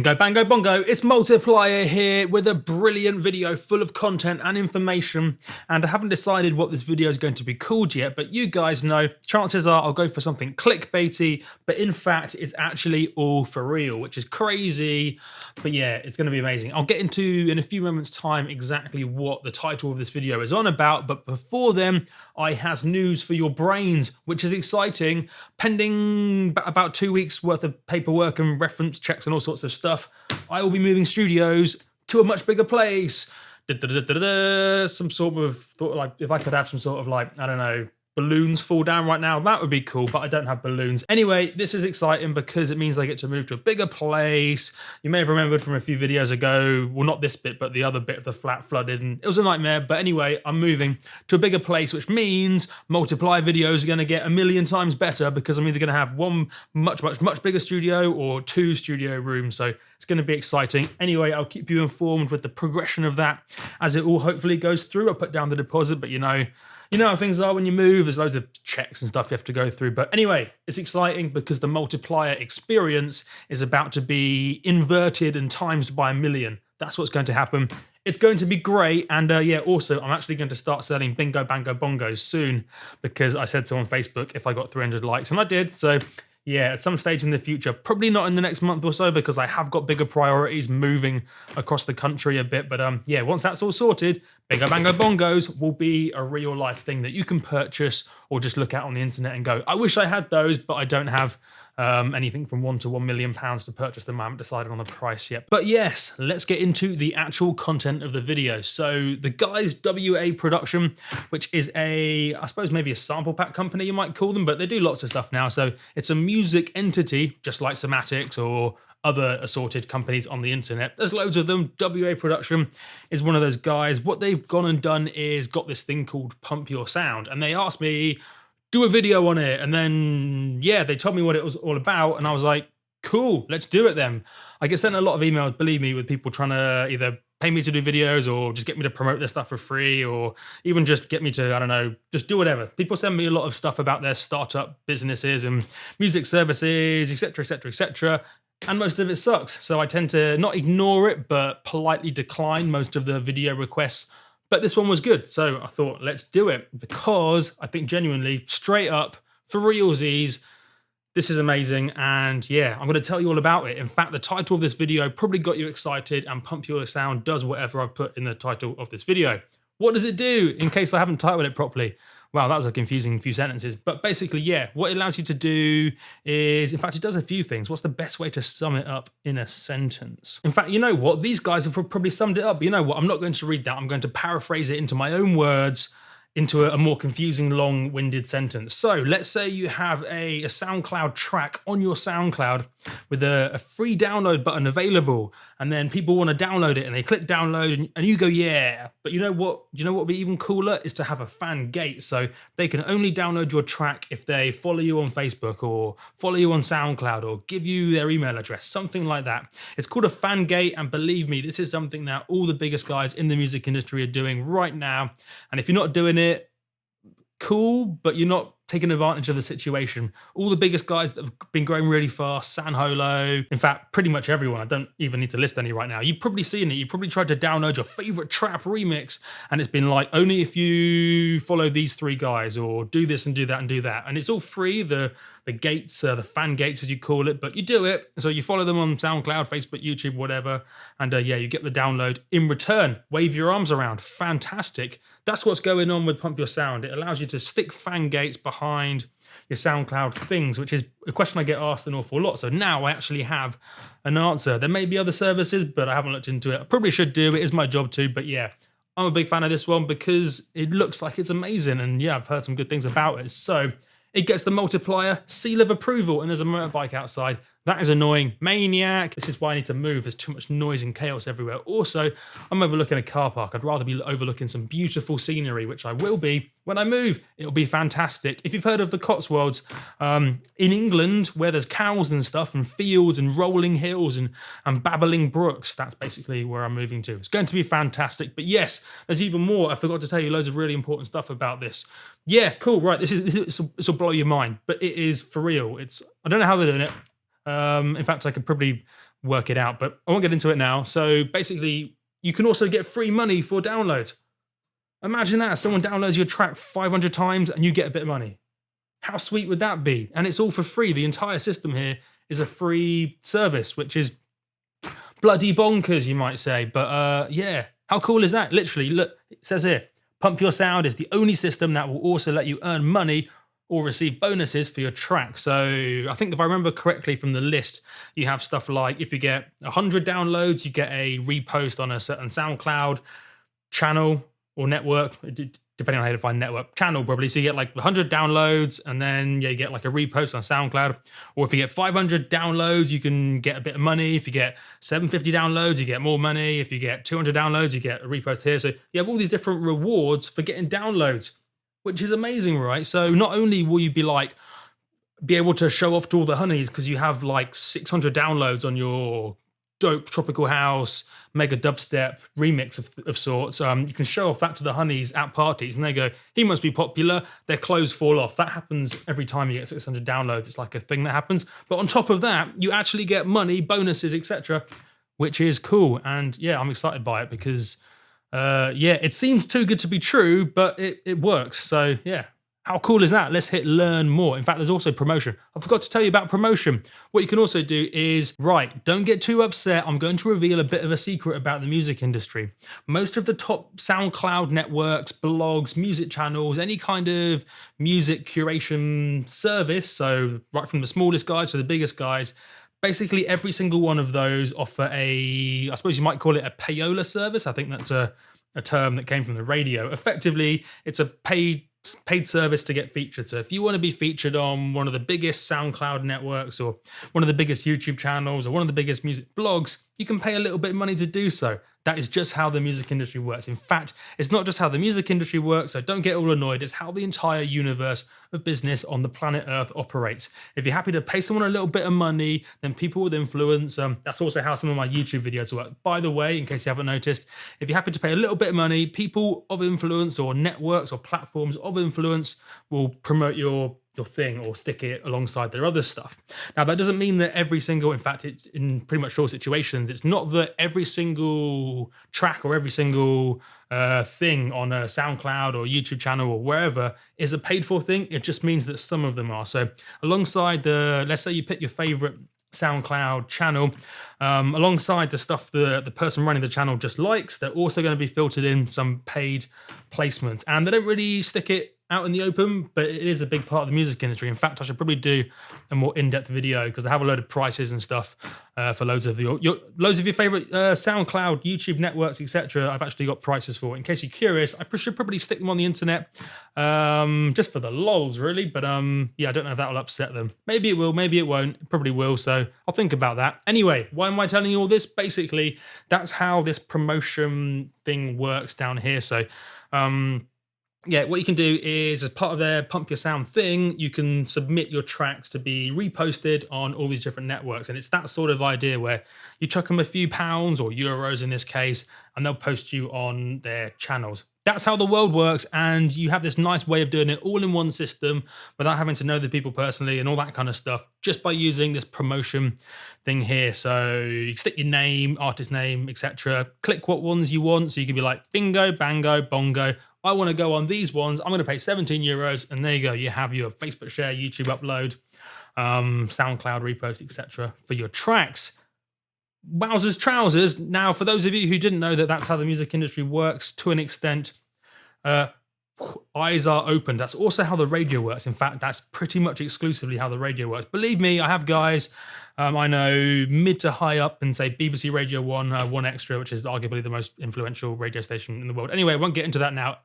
Bingo, bango, bongo, it's Multiplier here with a brilliant video full of content and information, and I haven't decided what this video is going to be called yet, but you guys know, chances are I'll go for something clickbaity, but in fact it's actually all for real, which is crazy, but yeah, it's going to be amazing. I'll get into in a few moments time exactly what the title of this video is on about, but before then, I has news for your brains, which is exciting. Pending about 2 weeks worth of paperwork and reference checks and all sorts of stuff, I will be moving studios to a much bigger place. Some sort of thought, like, if I could have some sort of, like, I don't know, balloons fall down right now, that would be cool, but I don't have balloons. Anyway, this is exciting because it means I get to move to a bigger place. You may have remembered from a few videos ago, well, not this bit, but the other bit of the flat flooded, and it was a nightmare. But anyway, I'm moving to a bigger place, which means Multiply videos are going to get a million times better because I'm either going to have one much bigger studio or 2 studio rooms. So it's going to be exciting. Anyway, I'll keep you informed with the progression of that as it all hopefully goes through. I'll put down the deposit, but you know how things are when you move. There's loads of checks and stuff you have to go through. But anyway, it's exciting because the Multiplier experience is about to be inverted and times by 1,000,000. That's what's going to happen. It's going to be great. And yeah, also, I'm actually going to start selling bingo, bango, bongos soon because I said so on Facebook if I got 300 likes, and I did. So yeah, at some stage in the future, probably not in the next month or so because I have got bigger priorities moving across the country a bit. But yeah, once that's all sorted, Bingo Bango Bongos will be a real life thing that you can purchase or just look at on the internet and go, I wish I had those, but I don't have anything from £1 to £1 million to purchase them. I haven't decided on the price yet. But yes, let's get into the actual content of the video. So the guys WA Production, which is I suppose maybe a sample pack company you might call them, but they do lots of stuff now. So it's a music entity, just like Somatics or other assorted companies on the internet. There's loads of them. WA Production is one of those guys. What they've gone and done is got this thing called Pump Your Sound, and they asked me, do a video on it, and then yeah, they told me what it was all about, and I was like, cool, let's do it then. I get sent a lot of emails, believe me, with people trying to either pay me to do videos or just get me to promote their stuff for free, or even just get me to, I don't know, just do whatever. People send me a lot of stuff about their startup businesses and music services, etc. And most of it sucks. So I tend to not ignore it, but politely decline most of the video requests. But this one was good, so I thought, let's do it, because I think genuinely, straight up, for realsies, this is amazing, and yeah, I'm going to tell you all about it. In fact, the title of this video probably got you excited, and Pump Your Sound does whatever I've put in the title of this video. What does it do, in case I haven't titled it properly? Wow, that was a confusing few sentences. But basically, yeah, what it allows you to do is, in fact, it does a few things. What's the best way to sum it up in a sentence? In fact, you know what? These guys have probably summed it up. But you know what? I'm not going to read that. I'm going to paraphrase it into my own words, into a more confusing, long-winded sentence. So let's say you have a SoundCloud track on your SoundCloud with a free download button available, and then people want to download it and they click download and you go, yeah. But you know what? Do you know what would be even cooler is to have a fan gate. So they can only download your track if they follow you on Facebook or follow you on SoundCloud or give you their email address, something like that. It's called a fan gate, and believe me, this is something that all the biggest guys in the music industry are doing right now. And if you're not doing it, cool, but you're not taking advantage of the situation. All the biggest guys that have been growing really fast, San Holo, in fact, pretty much everyone, I don't even need to list any right now. You've probably seen it. You've probably tried to download your favorite trap remix, and it's been like, only if you follow these 3 guys, or do this and do that and do that. And it's all free, the gates, the fan gates as you call it, but you do it. So you follow them on SoundCloud, Facebook, YouTube, whatever. And yeah, you get the download in return. Wave your arms around. Fantastic. That's what's going on with Pump Your Sound. It allows you to stick fan gates behind your SoundCloud things, which is a question I get asked an awful lot. So now I actually have an answer. There may be other services, but I haven't looked into it. I probably should do. It is my job too, but yeah, I'm a big fan of this one because it looks like it's amazing. And yeah, I've heard some good things about it. So it gets the Multiplier seal of approval, and there's a motorbike outside. That is annoying. Maniac. This is why I need to move. There's too much noise and chaos everywhere. Also, I'm overlooking a car park. I'd rather be overlooking some beautiful scenery, which I will be when I move. It'll be fantastic. If you've heard of the Cotswolds, in England, where there's cows and stuff and fields and rolling hills and babbling brooks, that's basically where I'm moving to. It's going to be fantastic. But yes, there's even more. I forgot to tell you loads of really important stuff about this. Yeah, cool. Right. This will blow your mind, but it is for real. I don't know how they're doing it. In fact, I could probably work it out, but I won't get into it now. So basically, you can also get free money for downloads. Imagine that, someone downloads your track 500 times and you get a bit of money. How sweet would that be? And it's all for free. The entire system here is a free service, which is bloody bonkers, you might say. But yeah, how cool is that? Literally, look, it says here, Pump Your Sound is the only system that will also let you earn money or receive bonuses for your track. So I think if I remember correctly from the list, you have stuff like if you get 100 downloads, you get a repost on a certain SoundCloud channel or network, depending on how you define network, channel probably. So you get like 100 downloads and then you get like a repost on SoundCloud. Or if you get 500 downloads, you can get a bit of money. If you get 750 downloads, you get more money. If you get 200 downloads, you get a repost here. So you have all these different rewards for getting downloads, which is amazing, right? So not only will you be able to show off to all the honeys because you have like 600 downloads on your dope tropical house, mega dubstep remix of sorts. You can show off that to the honeys at parties and they go, he must be popular. Their clothes fall off. That happens every time you get 600 downloads. It's like a thing that happens. But on top of that, you actually get money, bonuses, etc., which is cool. And yeah, I'm excited by it because yeah, it seems too good to be true, but it works. So yeah, how cool is that? Let's hit learn more. In fact, there's also promotion. I forgot to tell you about promotion. What you can also do is, right, don't get too upset. I'm going to reveal a bit of a secret about the music industry. Most of the top SoundCloud networks, blogs, music channels, any kind of music curation service, so right from the smallest guys to the biggest guys, basically every single one of those offer I suppose you might call it a payola service. I think that's a term that came from the radio. Effectively, it's a paid service to get featured. So if you want to be featured on one of the biggest SoundCloud networks or one of the biggest YouTube channels or one of the biggest music blogs, you can pay a little bit of money to do so. That is just how the music industry works. In fact, it's not just how the music industry works, so don't get all annoyed. It's how the entire universe of business on the planet Earth operates. If you're happy to pay someone a little bit of money, then people with influence, that's also how some of my YouTube videos work. By the way, in case you haven't noticed, if you're happy to pay a little bit of money, people of influence or networks or platforms of influence will promote your thing or stick it alongside their other stuff. Now, that doesn't mean that every single, in fact, it's in pretty much all situations, it's not that every single track or every single thing on a SoundCloud or YouTube channel or wherever is a paid for thing. It just means that some of them are. So alongside let's say you pick your favorite SoundCloud channel, alongside the stuff the person running the channel just likes, they're also going to be filtered in some paid placements. And they don't really stick it out in the open, but it is a big part of the music industry. In fact, I should probably do a more in-depth video because I have a load of prices and stuff for loads of your favorite SoundCloud, YouTube networks, etc. I've actually got prices for. In case you're curious, I should probably stick them on the internet just for the lols, really. But yeah, I don't know if that will upset them. Maybe it will, maybe it won't. It probably will. So I'll think about that. Anyway, why am I telling you all this? Basically, that's how this promotion thing works down here. So yeah, what you can do is, as part of their Pump Your Sound thing, you can submit your tracks to be reposted on all these different networks. And it's that sort of idea where you chuck them a few pounds or euros in this case, and they'll post you on their channels. That's how the world works, and you have this nice way of doing it all in one system without having to know the people personally and all that kind of stuff, just by using this promotion thing here. So you can stick your name, artist name, etc. Click what ones you want. So you can be like, bingo, bango, bongo. I want to go on these ones. I'm going to pay 17 euros, and there you go. You have your Facebook share, YouTube upload, SoundCloud repost, etc. for your tracks. Wowzers trousers. Now, for those of you who didn't know that that's how the music industry works to an extent, eyes are opened. That's also how the radio works. In fact, that's pretty much exclusively how the radio works. Believe me, I have guys I know mid to high up and say BBC Radio 1, 1 Extra, which is arguably the most influential radio station in the world. Anyway, I won't get into that now.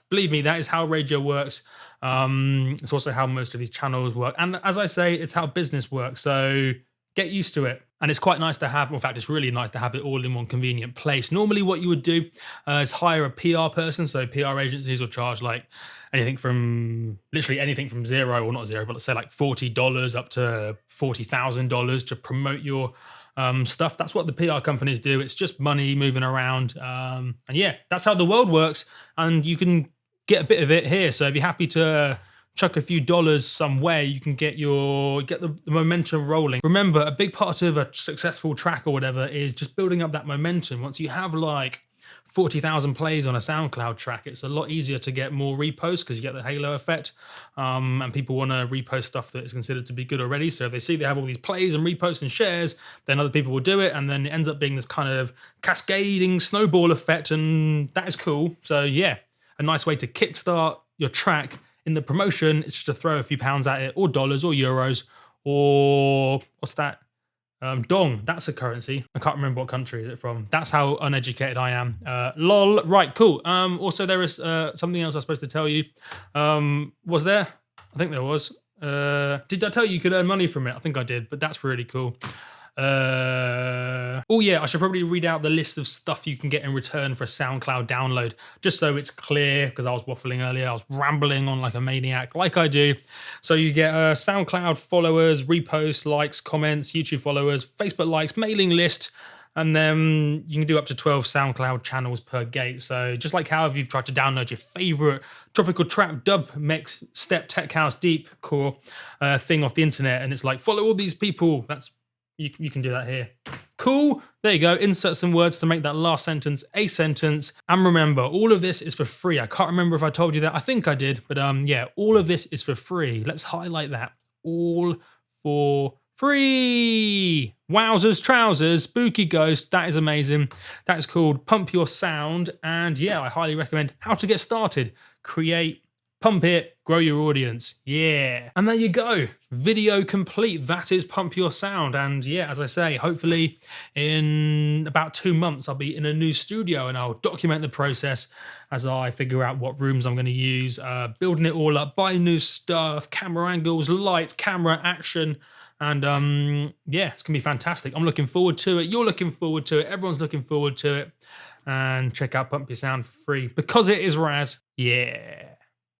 Believe me, that is how radio works. It's also how most of these channels work. And as I say, it's how business works. So get used to it. And it's quite nice to have, in fact, it's really nice to have it all in one convenient place. Normally what you would do is hire a PR person. So PR agencies will charge like literally anything from zero, or not zero, but let's say like $40 up to $40,000 to promote your stuff. That's what the PR companies do. It's just money moving around. And yeah, that's how the world works. And you can get a bit of it here. So if you're happy to chuck a few dollars somewhere, you can get the momentum rolling. Remember, a big part of a successful track or whatever is just building up that momentum. Once you have like 40,000 plays on a SoundCloud track, it's a lot easier to get more reposts because you get the halo effect, and people want to repost stuff that is considered to be good already. So if they see they have all these plays and reposts and shares, then other people will do it, and then it ends up being this kind of cascading snowball effect, and that is cool. So yeah, a nice way to kickstart your track in the promotion is just to throw a few pounds at it, or dollars, or euros, or what's that? Dong, that's a currency. I can't remember what country is it from. That's how uneducated I am. Lol. Right, cool. Also, there is something else I was supposed to tell you. Was there? I think there was. Did I tell you could earn money from it? I think I did, but that's really cool. Oh yeah, I should probably read out the list of stuff you can get in return for a SoundCloud download, just so it's clear, because I was waffling earlier, I was rambling on like a maniac, like I do. So you get SoundCloud followers, reposts, likes, comments, YouTube followers, Facebook likes, mailing list, and then you can do up to 12 SoundCloud channels per gate. So just like how if you've tried to download your favorite tropical trap, dub, mix, step, tech house, deep core thing off the internet, and it's like, follow all these people, that's you can do that here. Cool. There you go. Insert some words to make that last sentence a sentence. And remember, all of this is for free. I can't remember if I told you that. I think I did. But yeah, all of this is for free. Let's highlight that. All for free. Wowzers, trousers, spooky ghost. That is amazing. That is called Pump Your Sound. And yeah, I highly recommend how to get started. Create, pump it, grow your audience. Yeah. And there you go. Video complete. That is Pump Your Sound. And yeah, as I say, hopefully in about 2 months, I'll be in a new studio and I'll document the process as I figure out what rooms I'm going to use, building it all up, buying new stuff, camera angles, lights, camera, action. And yeah, it's going to be fantastic. I'm looking forward to it. You're looking forward to it. Everyone's looking forward to it. And check out Pump Your Sound for free because it is rad. Yeah.